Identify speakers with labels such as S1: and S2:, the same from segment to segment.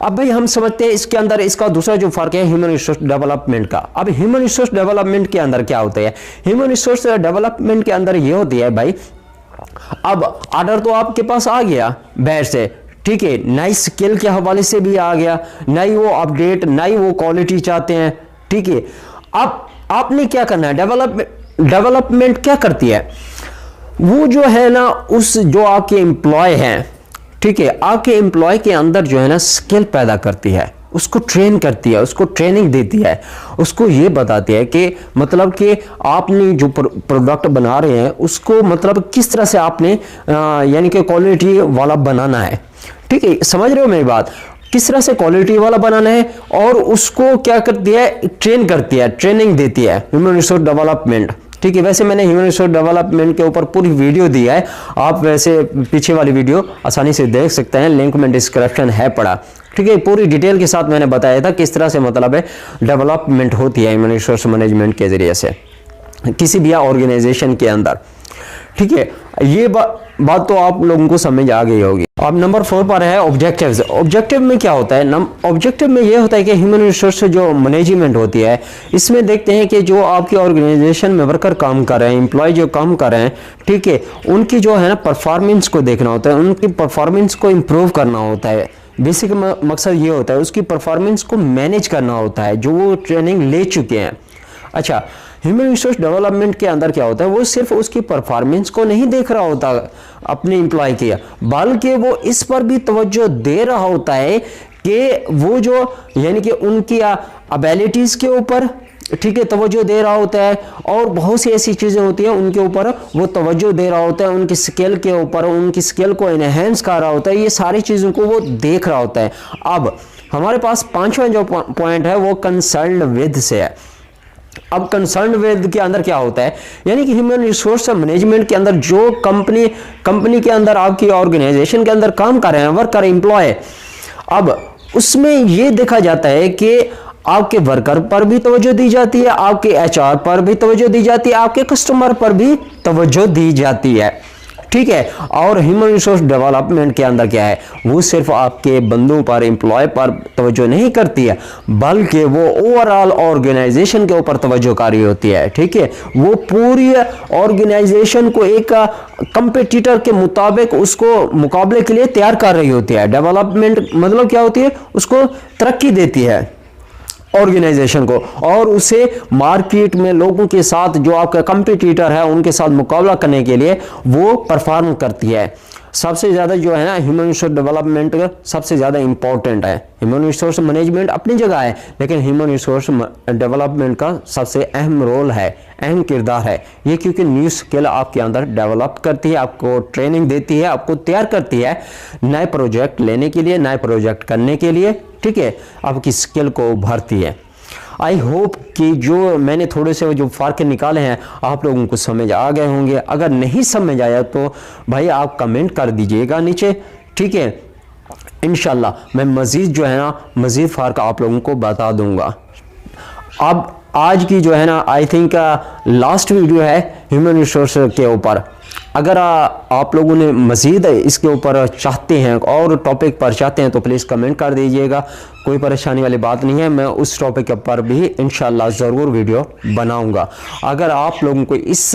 S1: अब भाई हम समझते हैं इसके अंदर इसका दूसरा जो फर्क है ह्यूमन रिसोर्स डेवलपमेंट का। अब ह्यूमन रिसोर्स डेवलपमेंट के अंदर क्या होता है, ह्यूमन रिसोर्स डेवलपमेंट के अंदर ये होती है भाई, अब ऑर्डर तो आपके पास आ गया बाहर से, ठीक है, नई स्किल के हवाले से भी आ गया, नई वो अपडेट, नई वो क्वालिटी चाहते हैं, ठीक है। अब आपने क्या करना है, डेवलपमेंट क्या करती है, वो जो है ना उस जो आपके एम्प्लॉय हैं, ठीक है, आपके एम्प्लॉय के अंदर जो है ना स्किल पैदा करती है, उसको ट्रेन करती है, उसको ट्रेनिंग देती है, उसको ये बताती है कि मतलब कि आपने जो प्रोडक्ट बना रहे हैं उसको मतलब किस तरह से आपने यानी कि क्वालिटी वाला बनाना है, ठीक है, समझ रहे हो मेरी बात, किस तरह से क्वालिटी वाला बनाना है, और उसको क्या करती है, ट्रेन करती है, ट्रेनिंग देती है, ह्यूमन रिसोर्स डेवलपमेंट, ठीक है। वैसे मैंने ह्यूमन रिसोर्स डेवलपमेंट के ऊपर पूरी वीडियो दी है, आप वैसे पीछे वाली वीडियो आसानी से देख सकते हैं, लिंक में डिस्क्रिप्शन है पड़ा, ठीक है। पूरी डिटेल के साथ मैंने बताया था किस तरह से मतलब है डेवलपमेंट होती है ह्यूमन रिसोर्स मैनेजमेंट के जरिए से किसी भी ऑर्गेनाइजेशन के अंदर, ठीक है। ये बात तो आप लोगों को समझ आ गई होगी। अब नंबर 4 पर है ऑब्जेक्टिव्स। ऑब्जेक्टिव में क्या होता है, ऑब्जेक्टिव में ये होता है कि ह्यूमन रिसोर्स जो मैनेजमेंट होती है, इसमें देखते हैं कि जो आपकी ऑर्गेनाइजेशन में वर्कर काम कर रहे हैं, एम्प्लॉय जो काम कर रहे हैं, ठीक है, उनकी जो है ना परफॉर्मेंस को देखना होता है, उनकी परफॉर्मेंस को इम्प्रूव करना होता है। बेसिक मकसद ये होता है उसकी परफॉर्मेंस को मैनेज करना होता है, जो वो ट्रेनिंग ले चुके हैं। अच्छा, ह्यूमन रिसोर्स डेवलपमेंट के अंदर क्या होता है, वो सिर्फ उसकी परफॉर्मेंस को नहीं देख रहा होता अपने एम्प्लॉय की, बल्कि वो इस पर भी तवज्जो दे रहा होता है कि वो जो यानी कि उनकी एबिलिटीज के ऊपर, ठीक है, तवज्जो दे रहा होता है, और बहुत सी ऐसी चीजें होती हैं उनके ऊपर वो तवज्जो दे रहा होता है, उनकी स्किल के ऊपर, उनकी स्किल को एनहेंस कर रहा होता है, ये सारी चीजों को वो देख रहा होता है। अब हमारे पास 5वां जो पॉइंट है वो कंसर्न विद से है। अब कंसर्न विद के अंदर क्या होता है, यानी कि ह्यूमन रिसोर्स मैनेजमेंट के अंदर जो कंपनी के अंदर आपकी ऑर्गेनाइजेशन के अंदर काम कर रहे हैं वर्कर एम्प्लॉय, अब उसमें यह देखा जाता है कि आपके वर्कर पर भी तवज्जो दी जाती है, आपके एचआर पर भी तवज्जो दी जाती है, आपके कस्टमर पर भी तवज्जो दी जाती है, ठीक है। और ह्यूमन रिसोर्स डेवलपमेंट के अंदर क्या है, वो सिर्फ आपके बंदों पर, एम्प्लॉय पर तवज्जो नहीं करती है, बल्कि वो ओवरऑल ऑर्गेनाइजेशन के ऊपर तवज्जो कर रही होती है, ठीक है। वो पूरी ऑर्गेनाइजेशन को एक कंपटीटर के मुताबिक उसको मुकाबले के लिए तैयार कर रही होती है। डेवलपमेंट मतलब क्या होती है, उसको तरक्की देती है ऑर्गेनाइजेशन को, और उसे मार्केट में लोगों के साथ जो आपका कंपटीटर है उनके साथ मुकाबला करने के लिए वो परफॉर्म करती है। सबसे ज़्यादा जो है ना ह्यूमन रिसोर्स डेवलपमेंट सबसे ज़्यादा इंपॉर्टेंट है। ह्यूमन रिसोर्स मैनेजमेंट अपनी जगह है, लेकिन ह्यूमन रिसोर्स डेवलपमेंट का सबसे अहम रोल है, अहम किरदार है ये, क्योंकि न्यू स्किल आपके अंदर डेवलप करती है, आपको ट्रेनिंग देती है, आपको तैयार करती है नए प्रोजेक्ट लेने के लिए, नए प्रोजेक्ट करने के लिए, ठीक है, आपकी स्किल को उभरती है। आई होप कि जो मैंने थोड़े से जो फ़र्क निकाले हैं आप लोगों को समझ आ गए होंगे। अगर नहीं समझ आया तो भाई आप कमेंट कर दीजिएगा नीचे, ठीक है। इंशाल्लाह मैं मज़ीद जो है ना मज़ीद फ़र्क आप लोगों को बता दूंगा। अब आज की जो है ना आई थिंक लास्ट वीडियो है ह्यूमन रिसोर्स के ऊपर। अगर आप लोगों ने मज़ीद इसके ऊपर चाहते हैं और टॉपिक पर चाहते हैं तो प्लीज़ कमेंट कर दीजिएगा, कोई परेशानी वाली बात नहीं है, मैं उस टॉपिक पर भी इंशाल्लाह ज़रूर वीडियो बनाऊंगा। अगर आप लोगों को इस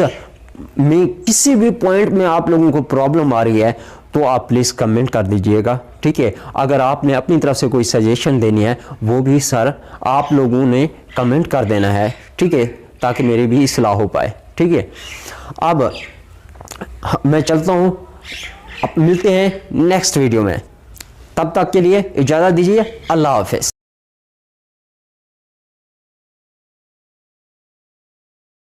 S1: में किसी भी पॉइंट में आप लोगों को प्रॉब्लम आ रही है तो आप प्लीज़ कमेंट कर दीजिएगा, ठीक है। अगर आपने अपनी तरफ से कोई सजेशन देनी है वो भी सर आप लोगों ने कमेंट कर देना है, ठीक है, ताकि मेरी भी इस्लाह हो पाए, ठीक है। अब मैं चलता हूँ, अब मिलते हैं नेक्स्ट वीडियो में, तब तक के लिए इजाज़त दीजिए, अल्लाह हाफ़िज़।